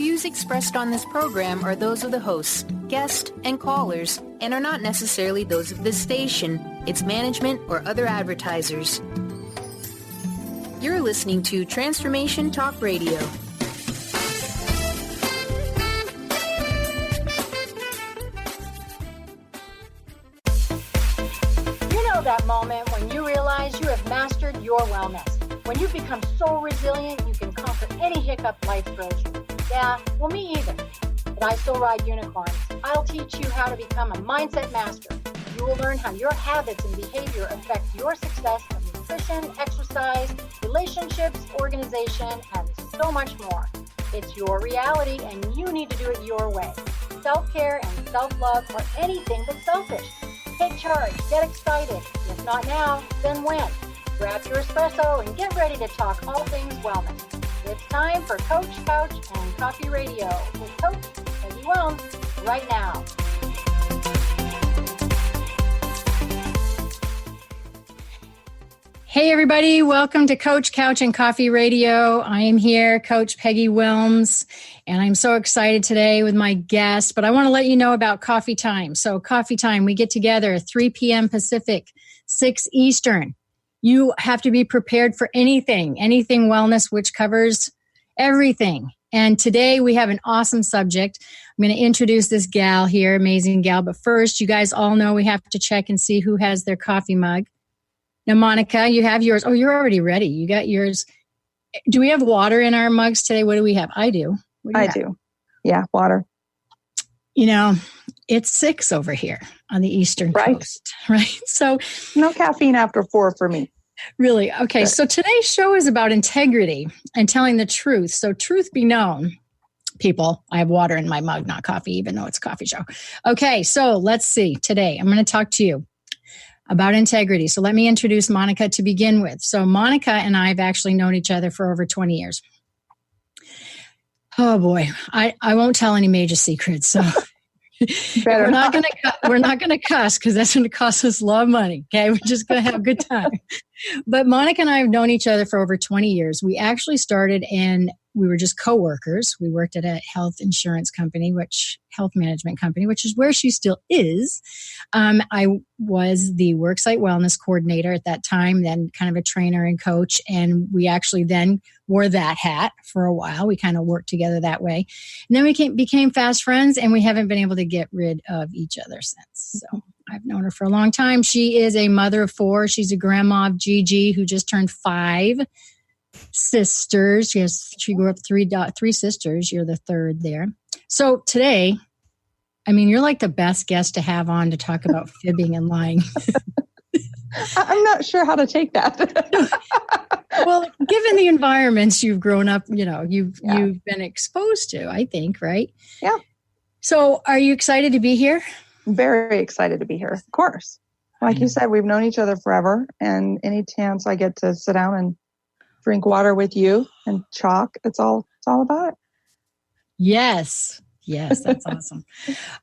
views expressed on this program are those of the hosts, guests, and callers, and are not necessarily those of this station, its management, or other advertisers. You're listening to Transformation Talk Radio. You know that moment when you realize you have mastered your wellness. When you've become so resilient, you can conquer any hiccup life throws you. Yeah, well, me either. But I still ride unicorns. I'll teach you how to become a mindset master. You will learn how your habits and behavior affect your success in nutrition, exercise, relationships, organization, and so much more. It's your reality, and you need to do it your way. Self-care and self-love are anything but selfish. Take charge. Get excited. If not now, then when? Grab your espresso and get ready to talk all things wellness. It's time for Coach, Couch, and Coffee Radio with Coach Peggyis right now. Hey everybody, welcome to Coach, Couch, and Coffee Radio. I am here, Coach Peggy Wilms, and I'm so excited today with my guest, but I want to let you know about Coffee Time. So Coffee Time, we get together 3 p.m. Pacific, 6 Eastern. You have to be prepared for anything wellness, which covers everything. And today we have an awesome subject. I'm going to introduce this gal here, amazing gal. But first, you guys all know we have to check and see who has their coffee mug. Now, Monika, you have yours. Oh, you're already ready. You got yours. Do we have water in our mugs today? What do we have? I do. I do. Yeah, water. You know, it's 6 over here on the Eastern Coast, right? So no caffeine after 4 for me. Really? Okay. So today's show is about integrity and telling the truth. So truth be known, people, I have water in my mug, not coffee, even though it's a coffee show. Okay. So let's see. Today, I'm going to talk to you about integrity. So let me introduce Monika to begin with. So Monika and I have actually known each other for over 20 years. Oh boy, I won't tell any major secrets. So we're not going to cuss because that's going to cost us a lot of money. Okay, we're just going to have a good time. But Monika and I have known each other for over 20 years. We actually started and we were just co-workers. We worked at a health management company, which is where she still is. I was the worksite wellness coordinator at that time, then kind of a trainer and coach. And we actually then wore that hat for a while. We kind of worked together that way. And then we became fast friends, and we haven't been able to get rid of each other since. So I've known her for a long time. She is a mother of 4. She's a grandma of Gigi, who just turned 5. Sisters. She grew up 3 sisters. You're the third there. So today, I mean, you're like the best guest to have on to talk about fibbing and lying. I'm not sure how to take that. Well, given the environments you've grown up, you've been exposed to, I think, right? Yeah. So are you excited to be here? Very excited to be here. Of course. Like you said, we've known each other forever, and any chance I get to sit down and drink water with you and chalk, it's all about it. Yes, that's awesome.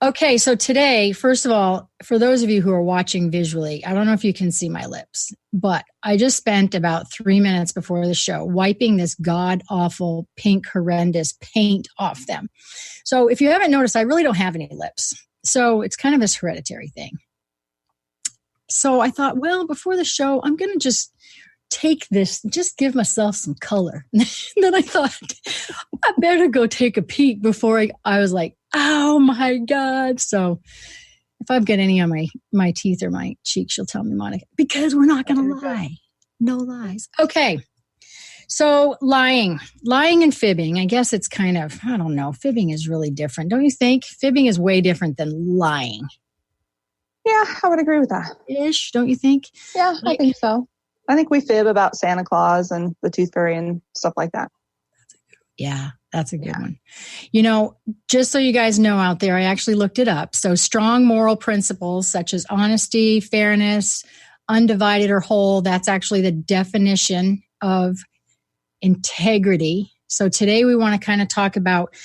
Okay, so today, first of all, for those of you who are watching visually, I don't know if you can see my lips, but I just spent about 3 minutes before the show wiping this god-awful, pink, horrendous paint off them. So if you haven't noticed, I really don't have any lips. So it's kind of this hereditary thing. So I thought, well, before the show, I'm going to just take this, just give myself some color. And then I thought, I better go take a peek before I was like, oh my God. So if I've got any on my teeth or my cheeks, she'll tell me, Monika, because we're not going to lie. No lies. Okay. So lying and fibbing, I guess it's kind of, I don't know, fibbing is really different. Don't you think? Fibbing is way different than lying. Yeah, I would agree with that. Ish, don't you think? Yeah, I think so. I think we fib about Santa Claus and the Tooth Fairy and stuff like that. Yeah, that's a good one. Just so you guys know out there, I actually looked it up. So strong moral principles such as honesty, fairness, undivided or whole, that's actually the definition of integrity. So today we want to kind of talk about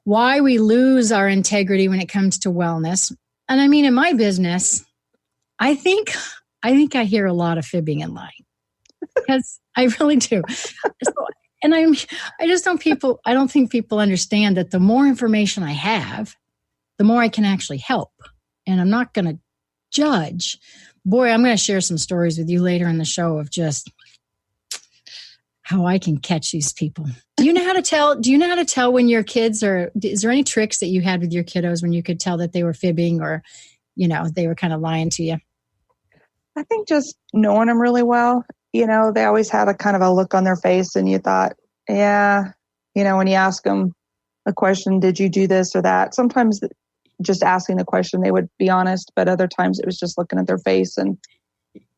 why we lose our integrity when it comes to wellness. And I mean, in my business, I think I hear a lot of fibbing and lying. Because I really do. So And I don't think people understand that the more information I have, the more I can actually help. And I'm not going to judge. Boy, I'm going to share some stories with you later in the show of just how I can catch these people. Do you know how to tell when your kids is there any tricks that you had with your kiddos when you could tell that they were fibbing or, they were kind of lying to you? I think just knowing them really well, they always had a kind of a look on their face and you thought, yeah, when you ask them a question, did you do this or that? Sometimes just asking the question, they would be honest, but other times it was just looking at their face and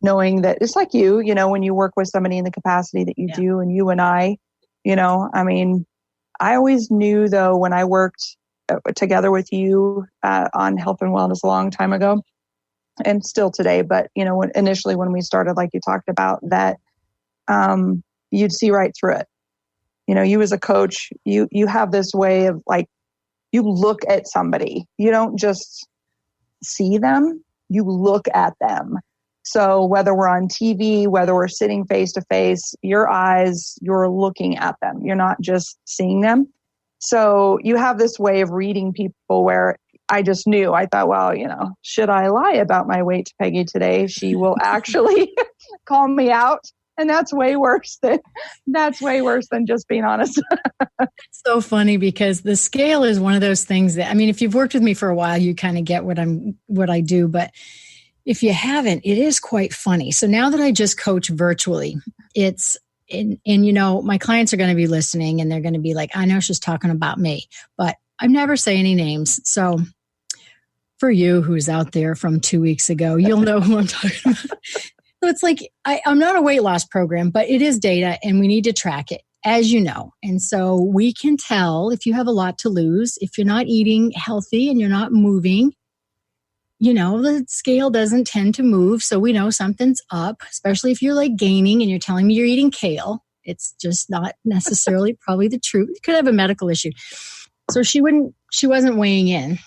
knowing that it's like you, when you work with somebody in the capacity that you do, and you and I, I always knew though, when I worked together with you on health and wellness a long time ago, and still today, but initially when we started, like you talked about, that you'd see right through it. You as a coach, you have this way of like, you look at somebody. You don't just see them, you look at them. So whether we're on TV, whether we're sitting face to face, your eyes, you're looking at them. You're not just seeing them. So you have this way of reading people where I just knew. I thought, well, should I lie about my weight to Peggy today? She will actually call me out. And that's way worse than just being honest. It's so funny because the scale is one of those things that, if you've worked with me for a while, you kind of get what I do. But if you haven't, it is quite funny. So now that I just coach virtually, my clients are going to be listening and they're going to be like, I know she's talking about me, but I never say any names. So for you who's out there from 2 weeks ago, you'll know who I'm talking about. So it's like, I'm not a weight loss program, but it is data and we need to track it, as you know. And so we can tell if you have a lot to lose, if you're not eating healthy and you're not moving, the scale doesn't tend to move. So we know something's up, especially if you're like gaining and you're telling me you're eating kale. It's just not necessarily probably the truth. You could have a medical issue. So she wasn't weighing in,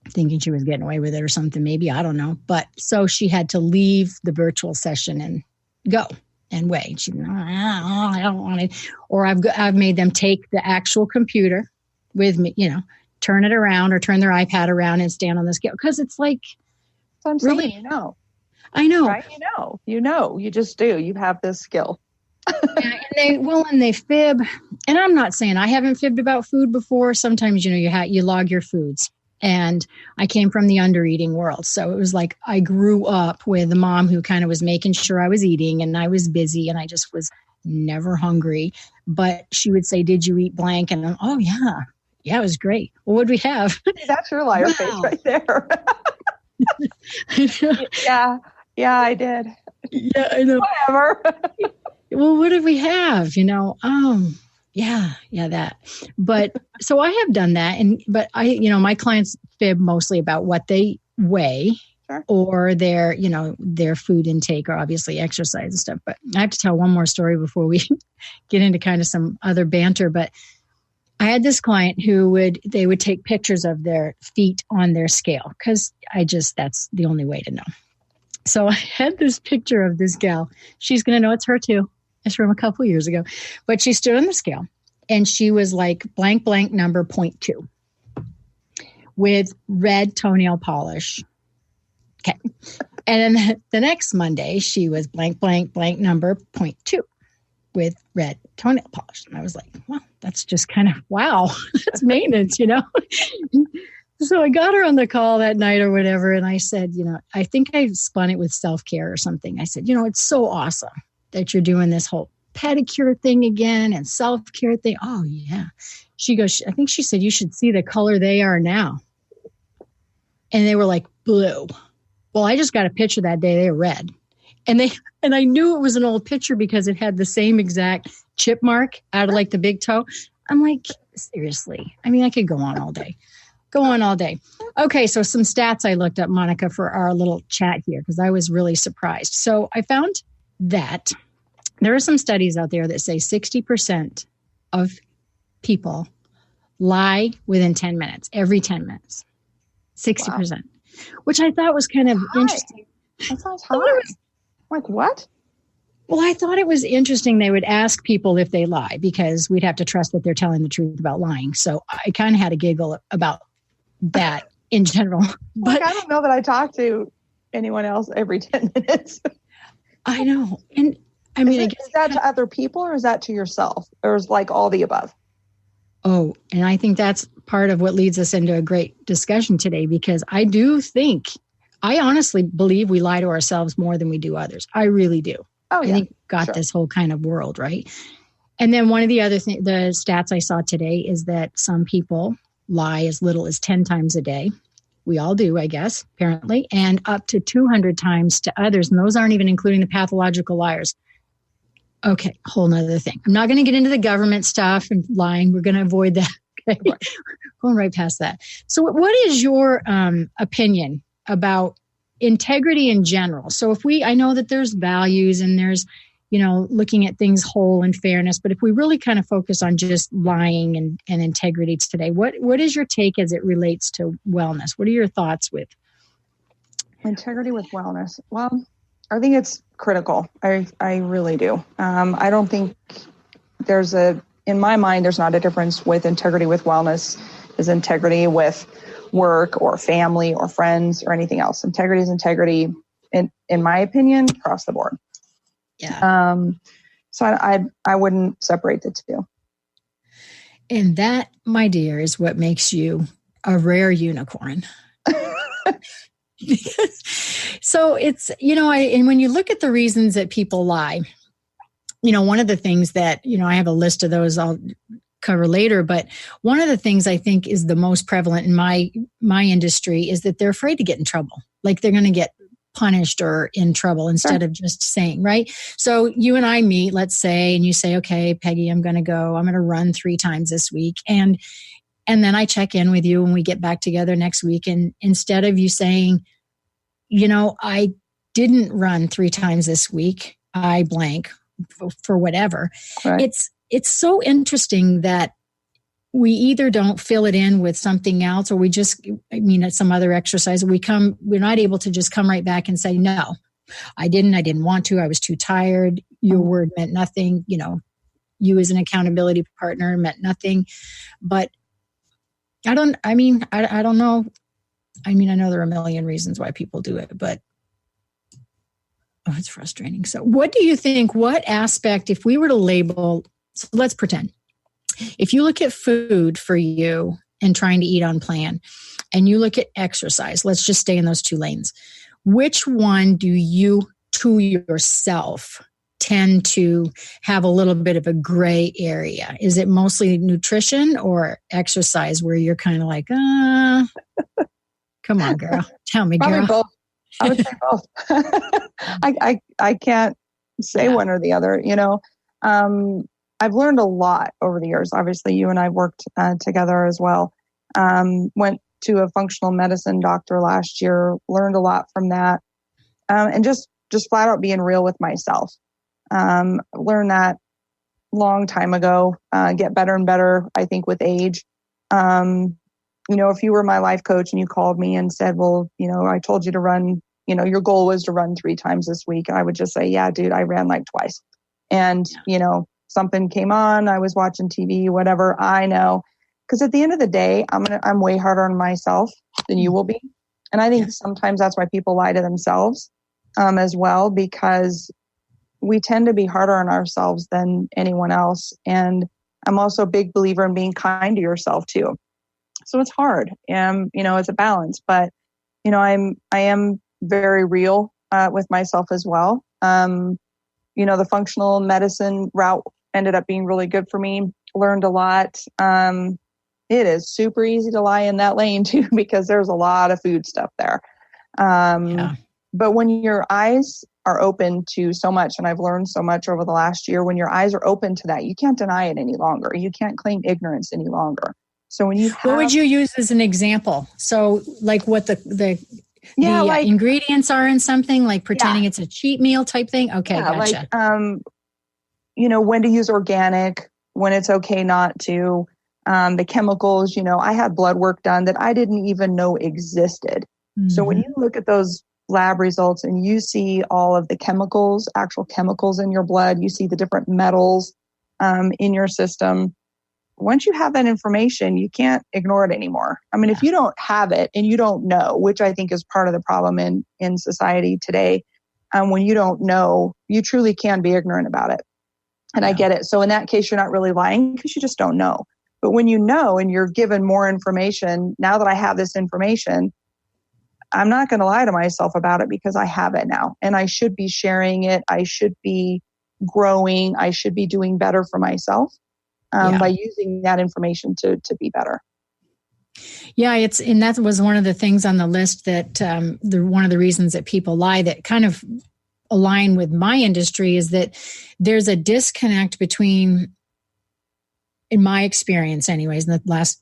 thinking she was getting away with it or something, maybe, I don't know. But so she had to leave the virtual session and go and weigh. She, I don't want it. Or I've made them take the actual computer with me, turn it around or turn their iPad around and stand on the scale. Cause it's like, so I'm really, saying, I know, right? You just do, you have this skill. and they fib. And I'm not saying I haven't fibbed about food before. Sometimes, you log your foods. And I came from the under-eating world. So it was like I grew up with a mom who kind of was making sure I was eating and I was busy and I just was never hungry. But she would say, did you eat blank? And I'm, oh, yeah. Yeah, it was great. Well, what did we have? That's your liar face right there. Yeah, I did. Yeah, I know. Whatever. Well, what did we have? Yeah, that. But so I have done that. But my clients fib mostly about what they weigh. Sure. Or their food intake or obviously exercise and stuff. But I have to tell one more story before we get into kind of some other banter. But I had this client they would take pictures of their feet on their scale because that's the only way to know. So I had this picture of this gal. She's going to know it's her too. It's from a couple years ago, but she stood on the scale and she was like blank number 0.2 with red toenail polish. Okay. And then the next Monday she was blank number 0.2 with red toenail polish. And I was like, well, that's just kind of, wow, that's maintenance, So I got her on the call that night or whatever. And I said, I think I spun it with self-care or something. I said, it's so awesome that you're doing this whole pedicure thing again and self-care thing. Oh, yeah. She goes, I think she said, you should see the color they are now. And they were like blue. Well, I just got a picture that day. They were red. And I knew it was an old picture because it had the same exact chip mark out of like the big toe. I'm like, seriously. I could go on all day. Okay, so some stats I looked up, Monika, for our little chat here because I was really surprised. So I found that there are some studies out there that say 60% of people lie within 10 minutes, every 10 minutes. 60%, wow. Which I thought was kind of interesting. That sounds high. Like what? Well, I thought it was interesting they would ask people if they lie because we'd have to trust that they're telling the truth about lying. So I kind of had a giggle about that in general. But I don't know that I talk to anyone else every 10 minutes. I know. And I mean, is that to other people or is that to yourself? Or is like all the above? Oh, and I think that's part of what leads us into a great discussion today, because I honestly believe we lie to ourselves more than we do others. I really do. Oh, yeah. I think got this whole kind of world, right? And then one of the other the stats I saw today is that some people lie as little as 10 times a day. We all do, I guess, apparently, and up to 200 times to others. And those aren't even including the pathological liars. Okay, whole nother thing. I'm not going to get into the government stuff and lying. We're going to avoid that. Okay? Right. Going right past that. So what is your opinion about integrity in general? So I know that there's values and there's, looking at things whole and fairness, but if we really kind of focus on just lying and integrity today, what is your take as it relates to wellness? What are your thoughts with integrity with wellness? Well, I think it's critical. I really do. I don't think in my mind, there's not a difference with integrity with wellness as integrity with work or family or friends or anything else. Integrity is integrity, in my opinion, across the board. Yeah. So I wouldn't separate the two. And that, my dear, is what makes you a rare unicorn. So it's, and when you look at the reasons that people lie, one of the things that, I have a list of those I'll cover later, but one of the things I think is the most prevalent in my industry is that they're afraid to get in trouble. Like they're going to get punished or in trouble instead of just saying, right? So you and I meet, let's say, and you say, okay, Peggy, I'm going to run 3 times this week. And then I check in with you when we get back together next week. And instead of you saying, I didn't run 3 times this week, I blank for whatever. Right. It's so interesting that we either don't fill it in with something else, or we just, at some other exercise, we're not able to just come right back and say, no, I didn't want to, I was too tired. Your word meant nothing. You as an accountability partner meant nothing. But I don't know. I know there are a million reasons why people do it, but it's frustrating. So what do you think, what aspect, if we were to label, so let's pretend, if you look at food for you and trying to eat on plan, and you look at exercise, let's just stay in those 2 lanes. Which one do you, to yourself, tend to have a little bit of a gray area? Is it mostly nutrition or exercise where you're kind of like, come on, girl, tell me, girl. Probably both. I would say both. I can't say one or the other. I've learned a lot over the years. Obviously, you and I worked together as well. Went to a functional medicine doctor last year, learned a lot from that. And just flat out being real with myself. Learned that long time ago, get better and better, I think, with age. If you were my life coach and you called me and said, well, I told you to run, your goal was to run 3 times this week. I would just say, yeah, dude, I ran like twice. And, something came on, I was watching TV, whatever, I know. Because at the end of the day, I'm way harder on myself than you will be. And I think sometimes that's why people lie to themselves as well, because we tend to be harder on ourselves than anyone else. And I'm also a big believer in being kind to yourself too. So it's hard. It's a balance, but, I am very real with myself as well. The functional medicine route ended up being really good for me. Learned a lot. It is super easy to lie in that lane too, because there's a lot of food stuff there. But when your eyes are open to so much, and I've learned so much over the last year, when your eyes are open to that, you can't deny it any longer. You can't claim ignorance any longer. So when you what would you use as an example? So like what the ingredients are in something, like pretending it's a cheat meal type thing? Okay, gotcha. Like, when to use organic, when it's okay not to, the chemicals, I had blood work done that I didn't even know existed. Mm-hmm. So when you look at those lab results and you see all of the chemicals, actual chemicals in your blood, you see the different metals in your system. Once you have that information, you can't ignore it anymore. I mean, if you don't have it and you don't know, which I think is part of the problem in society today, when you don't know, you truly can be ignorant about it. And I get it. So in that case, you're not really lying because you just don't know. But when you know and you're given more information, now that I have this information, I'm not going to lie to myself about it because I have it now. And I should be sharing it. I should be growing. I should be doing better for myself. By using that information to be better. Yeah, and that was one of the things on the list that one of the reasons that people lie that kind of align with my industry is that there's a disconnect between, in my experience anyways, in the last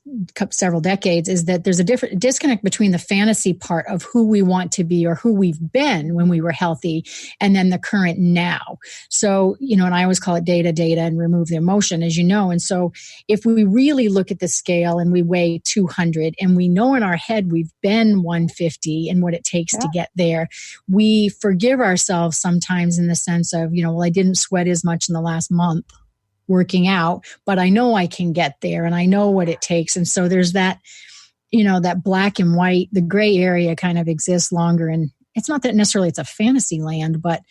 several decades, is that there's a different disconnect between the fantasy part of who we want to be or who we've been when we were healthy and then the current now. So, and I always call it data and remove the emotion, as you know. And so if we really look at the scale and we weigh 200 and we know in our head we've been 150 and what it takes to get there, we forgive ourselves sometimes in the sense of, I didn't sweat as much in the last month working out, but I know I can get there and I know what it takes. And so there's that, that black and white, the gray area kind of exists longer. And it's not that necessarily it's a fantasy land, but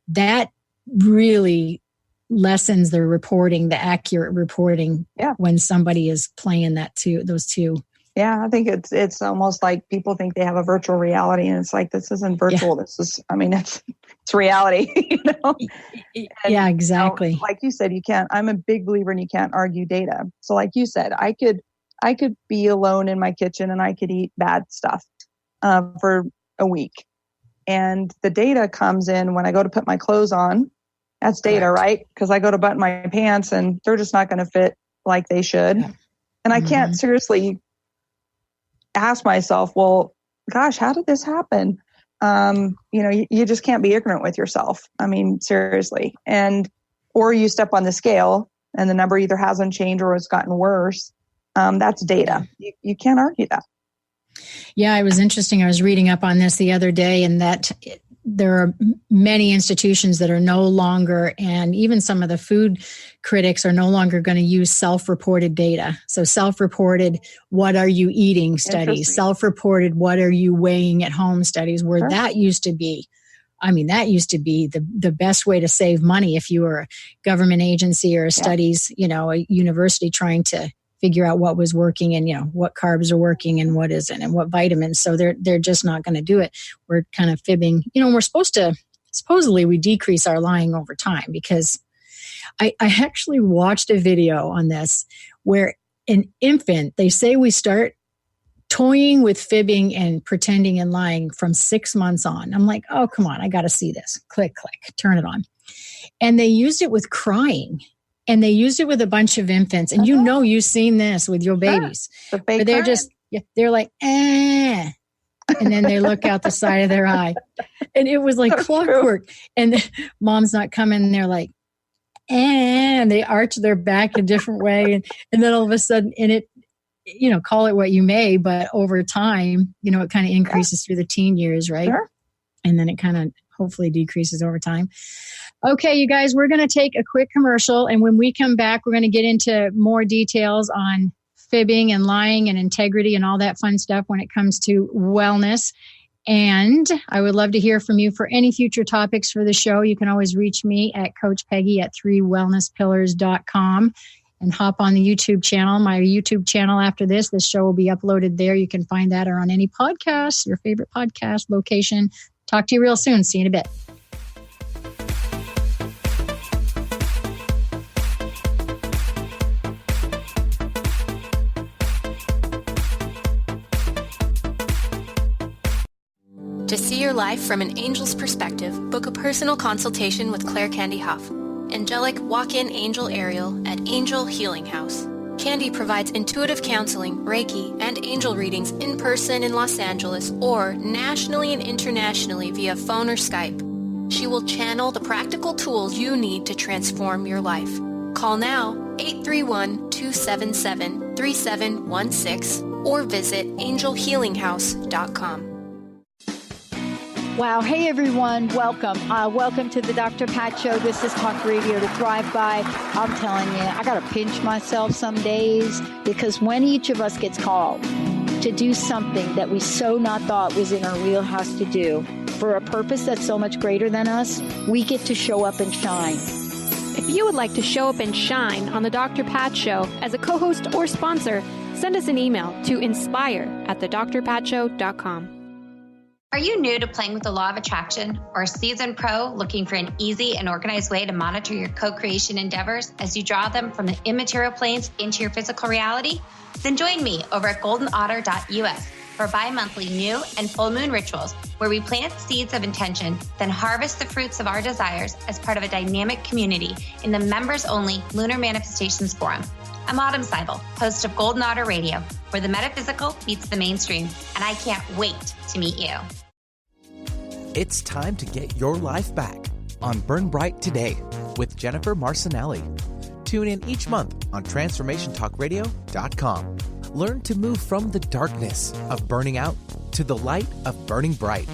that really lessens the reporting, the accurate reporting when somebody is playing those two. Yeah, I think it's almost like people think they have a virtual reality and it's like, this isn't virtual. This is, it's reality, And, exactly. Like you said, I'm a big believer in you can't argue data. So like you said, I could be alone in my kitchen and I could eat bad stuff for a week. And the data comes in when I go to put my clothes on. That's data, right? Because I go to button my pants and they're just not going to fit like they should. Yeah. And I can't seriously ask myself, well, gosh, how did this happen? You just can't be ignorant with yourself. Seriously. Or you step on the scale and the number either hasn't changed or it's gotten worse. That's data. You can't argue that. Yeah, it was interesting. I was reading up on this the other day and that there are many institutions that are no longer, and even some of the food critics are no longer going to use self-reported data. So self-reported, what are you eating studies, self-reported, what are you weighing at home studies, where that used to be. That used to be the best way to save money if you were a government agency or a studies, a university trying to figure out what was working and, what carbs are working and what isn't and what vitamins. So they're just not going to do it. We're kind of fibbing, we're supposedly we decrease our lying over time, because I actually watched a video on this where an infant, they say we start toying with fibbing and pretending and lying from 6 months on. I'm like, oh, come on, I got to see this. Click, turn it on. And they used it with crying. And they used it with a bunch of infants. And you've seen this with your babies. But they're they're like, eh. And then they look out the side of their eye. And it was like clockwork. And the mom's not coming. And they're like, eh. And they arch their back a different way. And then all of a sudden, and it, call it what you may, but over time, it kind of increases through the teen years, right? Sure. And then it kind of hopefully decreases over time. Okay, you guys, we're going to take a quick commercial. And when we come back, we're going to get into more details on fibbing and lying and integrity and all that fun stuff when it comes to wellness. And I would love to hear from you for any future topics for the show. You can always reach me at Coach Peggy at 3wellnesspillars.com and hop on the YouTube channel, my YouTube channel after this. This show will be uploaded there. You can find that or on any podcast, your favorite podcast location. Talk to you real soon. See you in a bit. To see your life from an angel's perspective, book a personal consultation with Claire Candy Huff, angelic walk-in angel Ariel at Angel Healing House. Candy provides intuitive counseling, Reiki, and angel readings in person in Los Angeles or nationally and internationally via phone or Skype. She will channel the practical tools you need to transform your life. Call now 831-277-3716 or visit angelhealinghouse.com. Wow. Hey, everyone. Welcome. Welcome to the Dr. Pat Show. This is Talk Radio to Thrive By. I'm telling you, I got to pinch myself some days because when each of us gets called to do something that we so not thought was in our wheelhouse to do for a purpose that's so much greater than us, we get to show up and shine. If you would like to show up and shine on the Dr. Pat Show as a co-host or sponsor, send us an email to inspire@thedrpatshow.com. Are you new to playing with the law of attraction or a seasoned pro looking for an easy and organized way to monitor your co-creation endeavors as you draw them from the immaterial planes into your physical reality? Then join me over at goldenadvantage.Us for bi-monthly new and full moon rituals where we plant seeds of intention, then harvest the fruits of our desires as part of a dynamic community in the members-only Lunar Manifestations Forum. I'm Autumn Seibel, host of Golden Otter Radio, where the metaphysical meets the mainstream, and I can't wait to meet you. It's time to get your life back on Burn Bright Today with Jennifer Marcinelli. Tune in each month on TransformationTalkRadio.com. Learn to move from the darkness of burning out to the light of burning bright.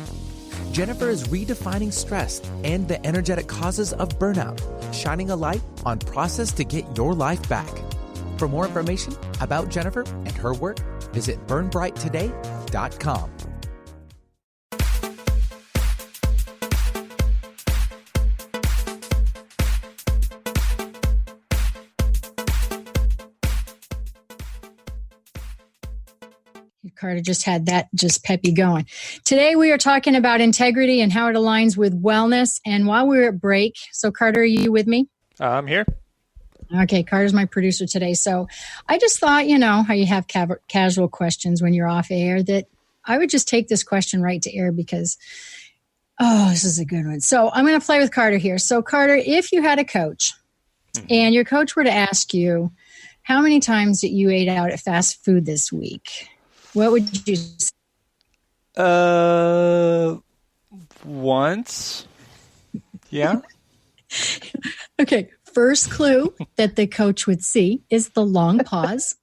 Jennifer is redefining stress and the energetic causes of burnout, shining a light on process to get your life back. For more information about Jennifer and her work, visit burnbrighttoday.com. Carter just had that just peppy going. Today we are talking about integrity and how it aligns with wellness. And while we were at break, so Carter, are you with me? I'm here. Okay, Carter's my producer today. So I just thought, you know, how you have casual questions when you're off air, that I would just take this question right to air because, this is a good one. So I'm going to play with Carter here. So Carter, if you had a coach and your coach were to ask you, how many times that you ate out at fast food this week? What would you say? Once. Yeah. Okay. First clue that the coach would see is the long pause.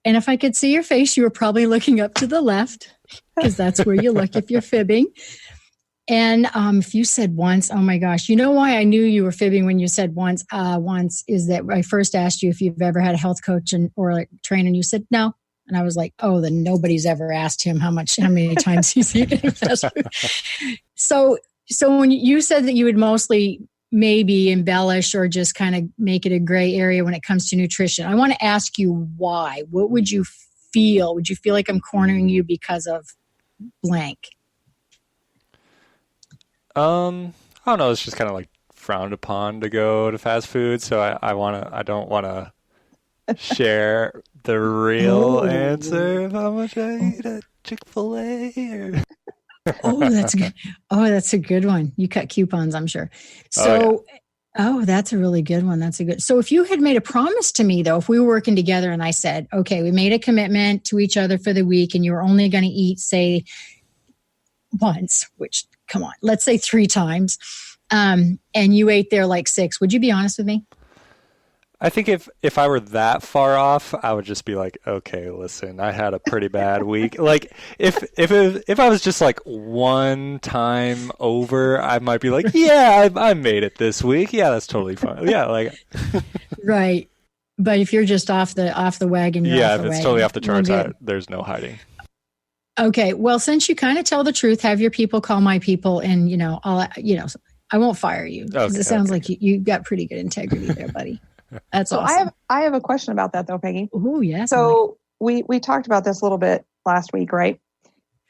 And if I could see your face, you were probably looking up to the left because that's where you look if you're fibbing. And if you said once, oh my gosh, you know why I knew you were fibbing when you said once? Once is that I first asked you if you've ever had a health coach or a trainer, and you said no. And I was like, oh, then nobody's ever asked him how many times he's eaten fast food. So when you said that you would mostly maybe embellish or just kind of make it a gray area when it comes to nutrition, I want to ask you why. What would you feel? Would you feel like I'm cornering you because of blank? I don't know. It's just kind of like frowned upon to go to fast food. So I don't want to share the real answer of how much I eat at Chick-fil-A. That's good. Oh, that's a good one. You cut coupons, I'm sure. So, that's a really good one. So if you had made a promise to me, though, if we were working together and I said, okay, we made a commitment to each other for the week and you were only going to eat, say, once, which, come on, let's say 3 times, and you ate there like 6, would you be honest with me? I think if I were that far off, I would just be like, okay, listen, I had a pretty bad week. Like if I was just like one time over, I might be like, yeah, I made it this week. Yeah, that's totally fine. Yeah, like right. But if you're just off the wagon, if it's totally off the charts, there's no hiding. Okay, well, since you kind of tell the truth, have your people call my people, and I won't fire you because it sounds like you got pretty good integrity there, buddy. That's awesome. I have a question about that though, Peggy. Oh, yes. So we talked about this a little bit last week, right?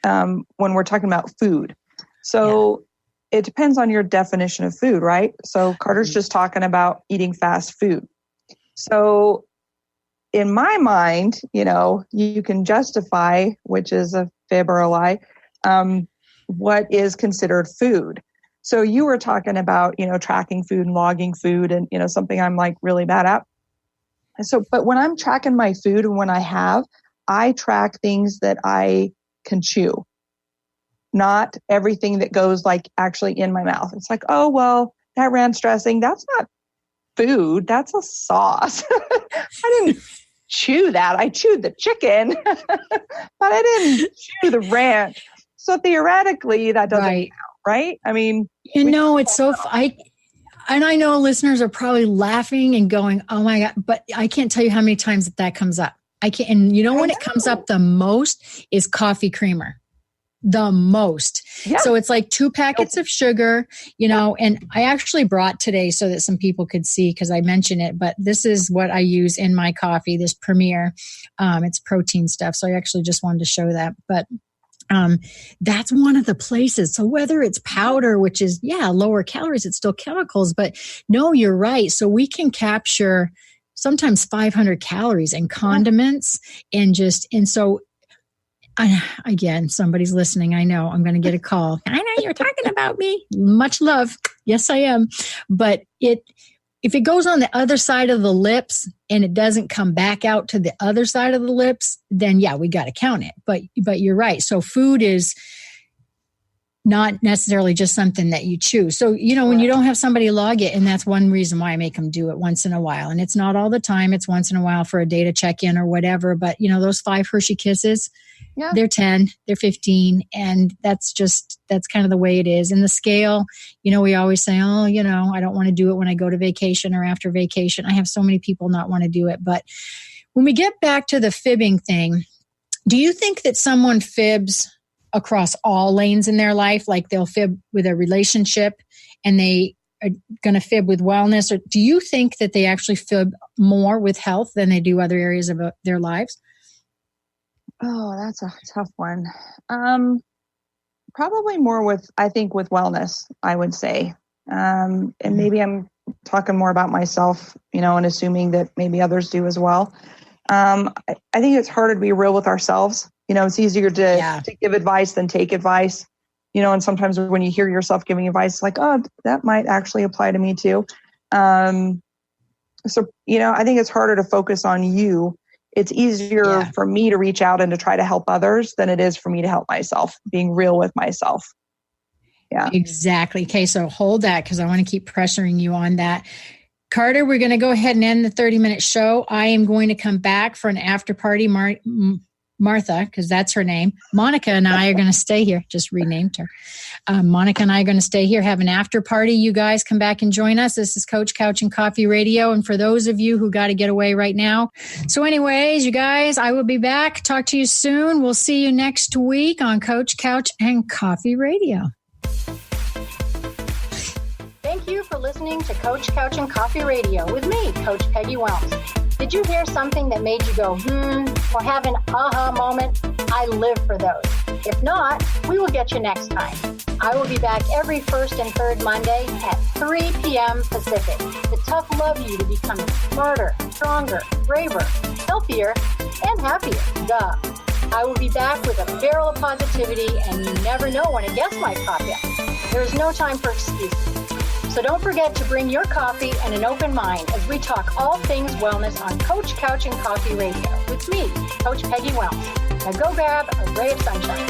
When we're talking about food. So it depends on your definition of food, right? So Carter's just talking about eating fast food. So in my mind, you can justify, which is a fib or a lie, what is considered food. So you were talking about, tracking food and logging food and, something I'm like really bad at. So, but when I'm tracking my food and when I track things that I can chew, not everything that goes like actually in my mouth. It's like, oh, well, that ranch dressing, that's not food. That's a sauce. I didn't chew that. I chewed the chicken, but I didn't chew the ranch. So theoretically, that doesn't Right. count, right? I mean, it's so, and I know listeners are probably laughing and going, oh my God, but I can't tell you how many times that comes up. I can't, and when it comes up the most is coffee creamer. The most. Yeah. So it's like 2 packets of sugar, and I actually brought today so that some people could see, because I mentioned it, but this is what I use in my coffee, this Premier. It's protein stuff. So I actually just wanted to show that. But that's one of the places. So whether it's powder, which is, lower calories, it's still chemicals, but no, you're right. So we can capture sometimes 500 calories in condiments and so again, somebody's listening. I know I'm going to get a call. I know you're talking about me. Much love. Yes, I am. But if it goes on the other side of the lips and it doesn't come back out to the other side of the lips, then we got to count it. But you're right. So food is not necessarily just something that you choose. So, when you don't have somebody log it, and that's one reason why I make them do it once in a while. And it's not all the time. It's once in a while for a data check-in or whatever. But, those 5 Hershey Kisses, they're 10, they're 15. And that's kind of the way it is. And the scale, we always say, I don't want to do it when I go to vacation or after vacation. I have so many people not want to do it. But when we get back to the fibbing thing, do you think that someone fibs across all lanes in their life? Like they'll fib with a relationship and they are going to fib with wellness? Or do you think that they actually fib more with health than they do other areas of their lives? Oh, that's a tough one. Probably more with wellness, I would say. And maybe I'm talking more about myself, and assuming that maybe others do as well. I think it's harder to be real with ourselves. It's easier to give advice than take advice, and sometimes when you hear yourself giving advice, it's like, oh, that might actually apply to me too. So, I think it's harder to focus on you. It's easier for me to reach out and to try to help others than it is for me to help myself, being real with myself. Yeah, exactly. Okay. So hold that, because I want to keep pressuring you on that. Carter, we're going to go ahead and end the 30-minute show. I am going to come back for an after party. Martha, because that's her name. Monika and I are going to stay here. Just renamed her. Monika and I are going to stay here, have an after party. You guys come back and join us. This is Coach Couch and Coffee Radio. And for those of you who got to get away right now. So anyways, you guys, I will be back. Talk to you soon. We'll see you next week on Coach Couch and Coffee Radio. Thank you for listening to Coach Couch and Coffee Radio with me, Coach Peggy Wellness. Did you hear something that made you go, or have an aha moment? I live for those. If not, we will get you next time. I will be back every first and third Monday at 3 p.m. Pacific to tough love you to become smarter, stronger, braver, healthier, and happier. Duh. I will be back with a barrel of positivity, and you never know when a guest might pop in. There is no time for excuses. So don't forget to bring your coffee and an open mind as we talk all things wellness on Coach Couch and Coffee Radio with me, Coach Peggy Wellness. Now go grab a ray of sunshine.